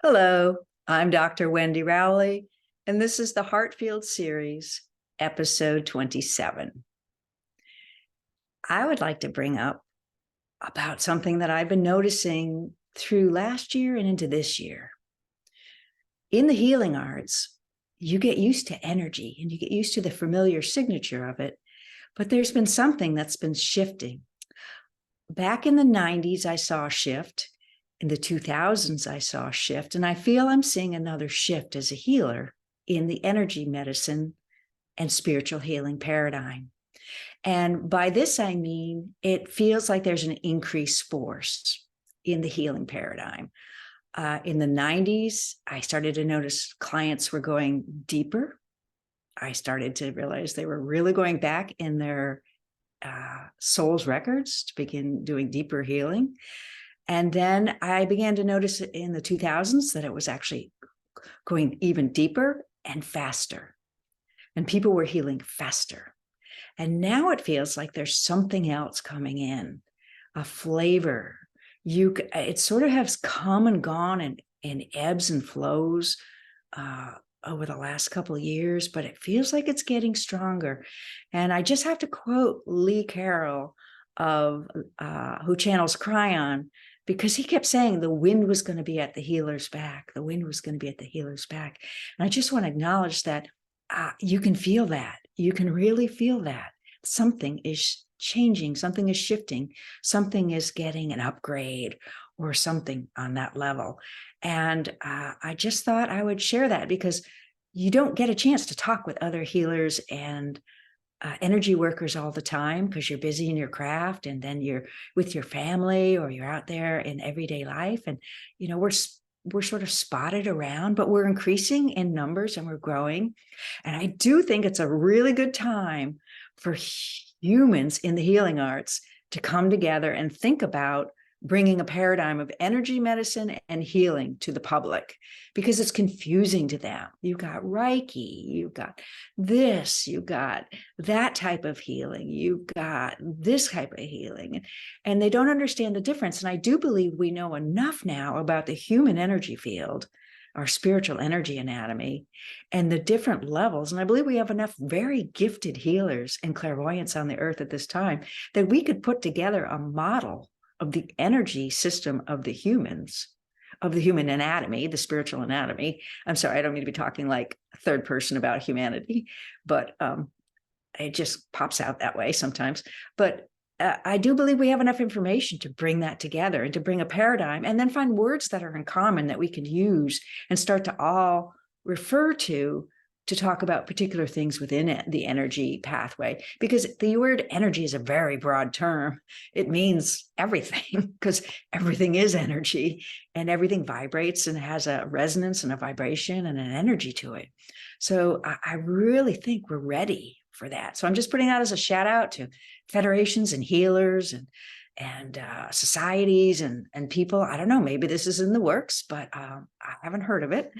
Hello, I'm Dr. Wendy Rowley, and this is the Heartfield Series, episode 27. I would like to bring up about something that I've been noticing through last year and into this year. In the healing arts, you get used to energy and you get used to the familiar signature of it, but there's been something that's been shifting. Back in the 90s, I saw a shift. In the 2000s, I saw a shift, and I feel I'm seeing another shift as a healer in the energy medicine and spiritual healing paradigm. And by this, I mean, it feels like there's an increased force in the healing paradigm. In the 90s, I started to notice clients were going deeper. I started to realize they were really going back in their soul's records to begin doing deeper healing. And then I began to notice in the 2000s that it was actually going even deeper and faster. And people were healing faster. And now it feels like there's something else coming in, a flavor. It sort of has come and gone in ebbs and flows over the last couple of years, but it feels like it's getting stronger. And I just have to quote Lee Carroll of who channels Cryon, because he kept saying the wind was going to be at the healer's back. The wind was going to be at the healer's back. And I just want to acknowledge that you can feel that. You can really feel that. Something is changing. Something is shifting. Something is getting an upgrade or something on that level. And I just thought I would share that because you don't get a chance to talk with other healers and energy workers all the time because you're busy in your craft, and then you're with your family or you're out there in everyday life. And, you know, we're sort of spotted around, but we're increasing in numbers and we're growing. And I do think it's a really good time for humans in the healing arts to come together and think about bringing a paradigm of energy medicine and healing to the public, because it's confusing to them. You've got Reiki, you've got this, you've got that type of healing, you've got this type of healing, and they don't understand the difference. And I do believe we know enough now about the human energy field, our spiritual energy anatomy, and the different levels. And I believe we have enough very gifted healers and clairvoyants on the earth at this time that we could put together a model of the energy system of the humans, of the human anatomy, the spiritual anatomy. I'm sorry, I don't mean to be talking like third person about humanity, but it just pops out that way sometimes. But I do believe we have enough information to bring that together and to bring a paradigm, and then find words that are in common that we can use and start to all refer to talk about particular things within it, the energy pathway, because the word energy is a very broad term. It means everything because everything is energy, and everything vibrates and has a resonance and a vibration and an energy to it. So I really think we're ready for that. So I'm just putting that as a shout out to federations and healers and societies and people. I don't know, maybe this is in the works, but I haven't heard of it.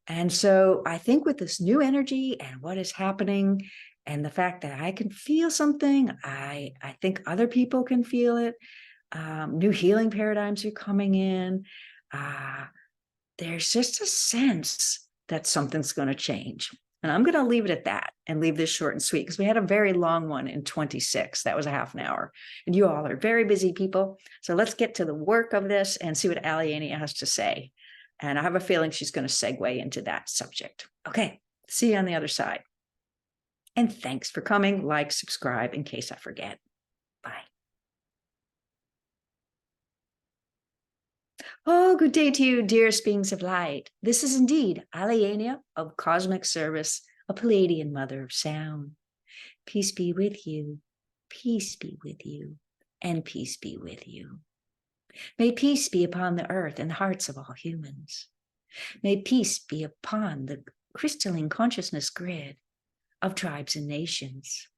And so I think with this new energy and what is happening and the fact that I can feel something, I think other people can feel it. New healing paradigms are coming in. There's just a sense that something's going to change. And I'm going to leave it at that and leave this short and sweet, because we had a very long one in 26. That was a half an hour. And you all are very busy people. So let's get to the work of this and see what Allaenea has to say. And I have a feeling she's going to segue into that subject. Okay, see you on the other side. And thanks for coming. Like, subscribe in case I forget. Bye. Oh, good day to you, dearest beings of light. This is indeed Allaenea of Cosmic Service, a Palladian mother of sound. Peace be with you, peace be with you, and peace be with you. May peace be upon the earth and the hearts of all humans. May peace be upon the crystalline consciousness grid of tribes and nations.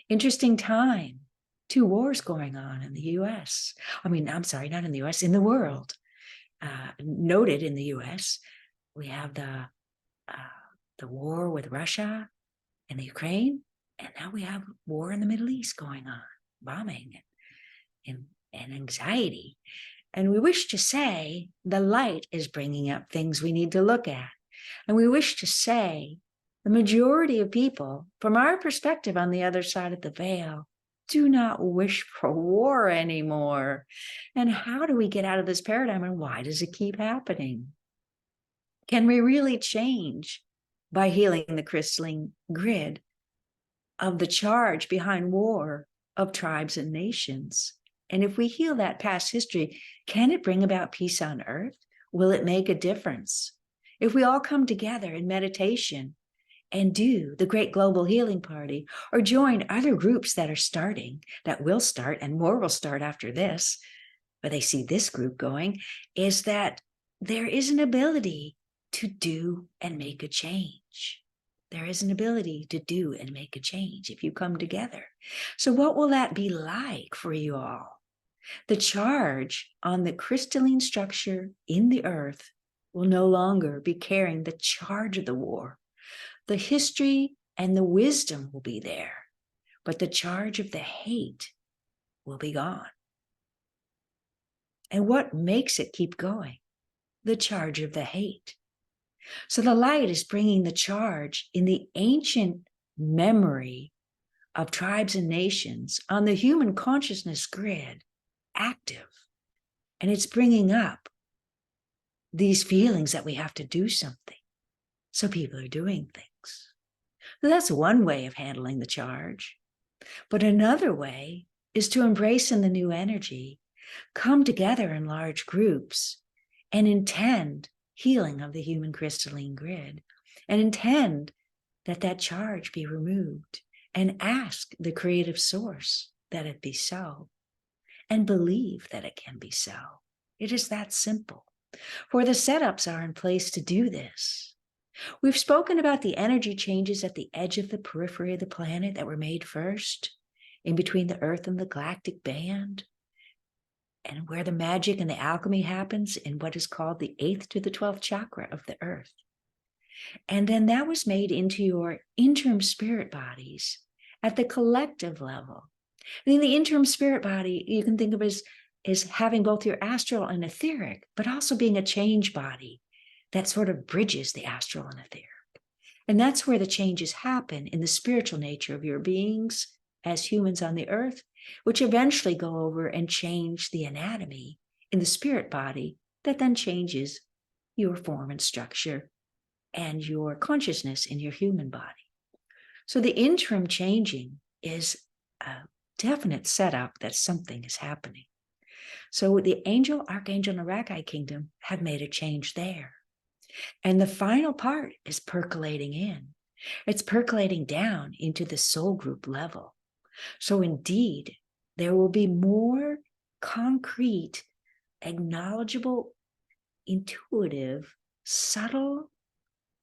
Interesting time. 2 wars going on in the U.S. I'm sorry, not in the U.S., in the world. Noted in the U.S., we have the war with Russia and the Ukraine, and now we have war in the Middle East going on, bombing and anxiety. And we wish to say the light is bringing up things we need to look at. And we wish to say the majority of people, from our perspective on the other side of the veil, do not wish for war anymore. And how do we get out of this paradigm, and why does it keep happening? Can we really change by healing the crystalline grid of the charge behind war of tribes and nations? And if we heal that past history, can it bring about peace on earth? Will it make a difference? If we all come together in meditation and do the Great Global Healing Party, or join other groups that are starting, that will start, and more will start after this, but they see this group going, is that there is an ability to do and make a change. There is an ability to do and make a change if you come together. So what will that be like for you all? The charge on the crystalline structure in the earth will no longer be carrying the charge of the war. The history and the wisdom will be there, but the charge of the hate will be gone. And what makes it keep going? The charge of the hate. So the light is bringing the charge in the ancient memory of tribes and nations on the human consciousness grid active. And it's bringing up these feelings that we have to do something. So people are doing things. So that's one way of handling the charge. But another way is to embrace in the new energy, come together in large groups and intend healing of the human crystalline grid, and intend that that charge be removed, and ask the creative source that it be so, and believe that it can be so. It is that simple. For the setups are in place to do this. We've spoken about the energy changes at the edge of the periphery of the planet that were made first, in between the Earth and the galactic band, and where the magic and the alchemy happens in what is called the 8th to the 12th chakra of the Earth. And then that was made into your interim spirit bodies at the collective level. And in the interim spirit body, you can think of as having both your astral and etheric, but also being a change body that sort of bridges the astral and etheric. And that's where the changes happen in the spiritual nature of your beings as humans on the earth, which eventually go over and change the anatomy in the spirit body that then changes your form and structure and your consciousness in your human body. So the interim changing is a definite setup that something is happening. So the angel, archangel, and Arakai kingdom have made a change there. And the final part is percolating in. It's percolating down into the soul group level. So indeed, there will be more concrete, acknowledgeable, intuitive, subtle,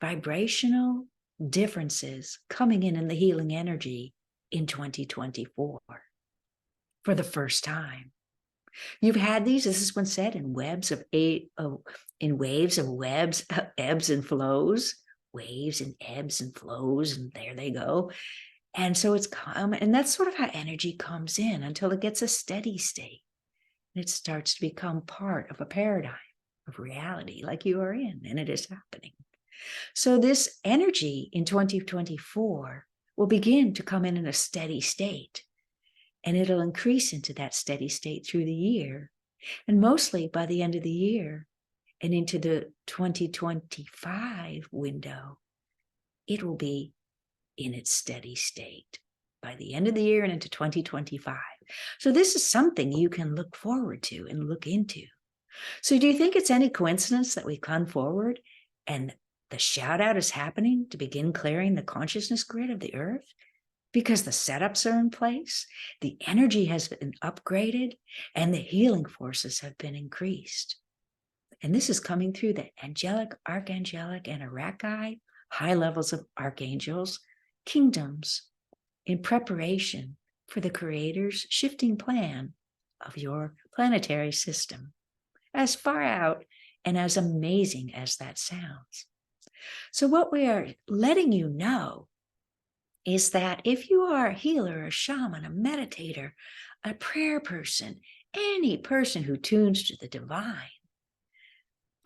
vibrational differences coming in the healing energy in 2024 for the first time. You've had these, this has been said, in waves of ebbs and flows, waves and ebbs and flows, and there they go. And so it's come, and that's sort of how energy comes in until it gets a steady state. And it starts to become part of a paradigm of reality like you are in, and it is happening. So this energy in 2024 will begin to come in a steady state, and it'll increase into that steady state through the year. And mostly by the end of the year and into the 2025 window, it will be in its steady state by the end of the year and into 2025. So this is something you can look forward to and look into. So do you think it's any coincidence that we come forward and the shout out is happening to begin clearing the consciousness grid of the earth? Because the setups are in place, the energy has been upgraded, and the healing forces have been increased. And this is coming through the angelic, archangelic, and Arakai, high levels of archangels, kingdoms, in preparation for the Creator's shifting plan of your planetary system, as far out and as amazing as that sounds. So what we are letting you know is that if you are a healer, a shaman, a meditator, a prayer person, any person who tunes to the divine,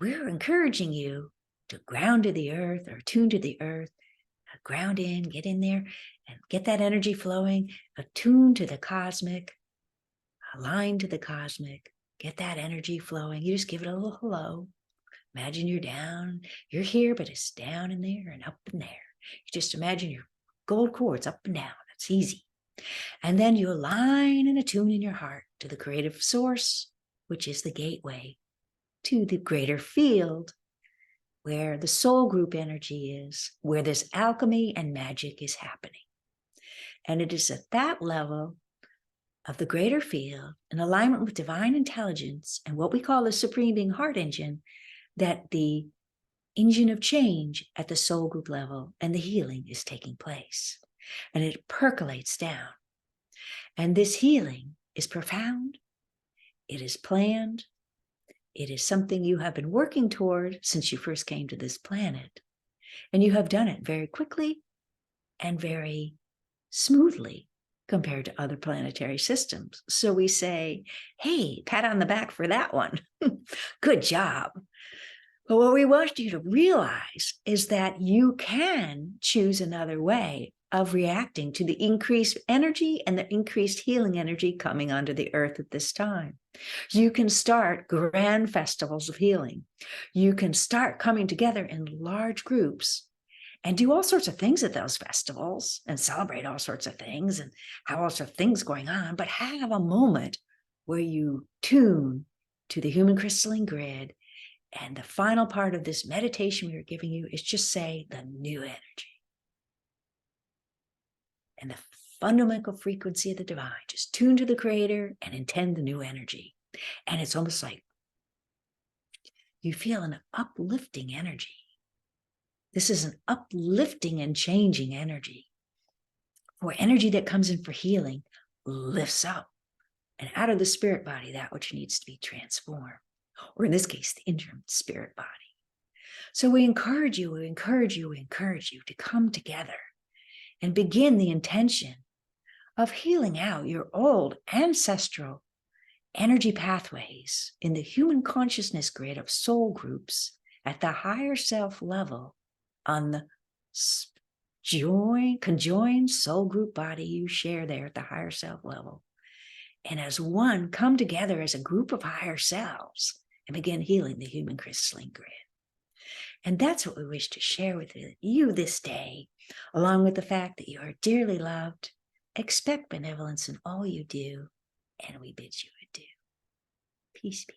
we're encouraging you to ground to the earth or tune to the earth, ground in, get in there and get that energy flowing, attune to the cosmic, align to the cosmic, get that energy flowing. You just give it a little hello. Imagine you're down, you're here, but it's down in there and up in there. You just imagine your gold quartz up and down. That's easy. And then you align and attune in your heart to the creative source, which is the gateway to the greater field where the soul group energy is, where this alchemy and magic is happening. And it is at that level of the greater field, in alignment with divine intelligence and what we call the Supreme Being Heart Engine, that the engine of change at the soul group level and the healing is taking place. And it percolates down. And this healing is profound. It is planned. It is something you have been working toward since you first came to this planet. And you have done it very quickly and very smoothly compared to other planetary systems. So we say, hey, pat on the back for that one. Good job. But what we want you to realize is that you can choose another way of reacting to the increased energy and the increased healing energy coming onto the earth at this time. You can start grand festivals of healing. You can start coming together in large groups and do all sorts of things at those festivals and celebrate all sorts of things and have all sorts of things going on, but have a moment where you tune to the human crystalline grid. And the final part of this meditation we are giving you is just say the new energy and the fundamental frequency of the divine. Just tune to the creator and intend the new energy. And it's almost like you feel an uplifting energy. This is an uplifting and changing energy. For energy that comes in for healing lifts up and out of the spirit body that which needs to be transformed, or in this case, the interim spirit body. So we encourage you to come together and begin the intention of healing out your old ancestral energy pathways in the human consciousness grid of soul groups at the higher self level on the conjoined soul group body you share there at the higher self level. And as one, come together as a group of higher selves and begin healing the human crystalline grid. And that's what we wish to share with you this day, along with the fact that you are dearly loved. Expect benevolence in all you do, and we bid you adieu. Peace be.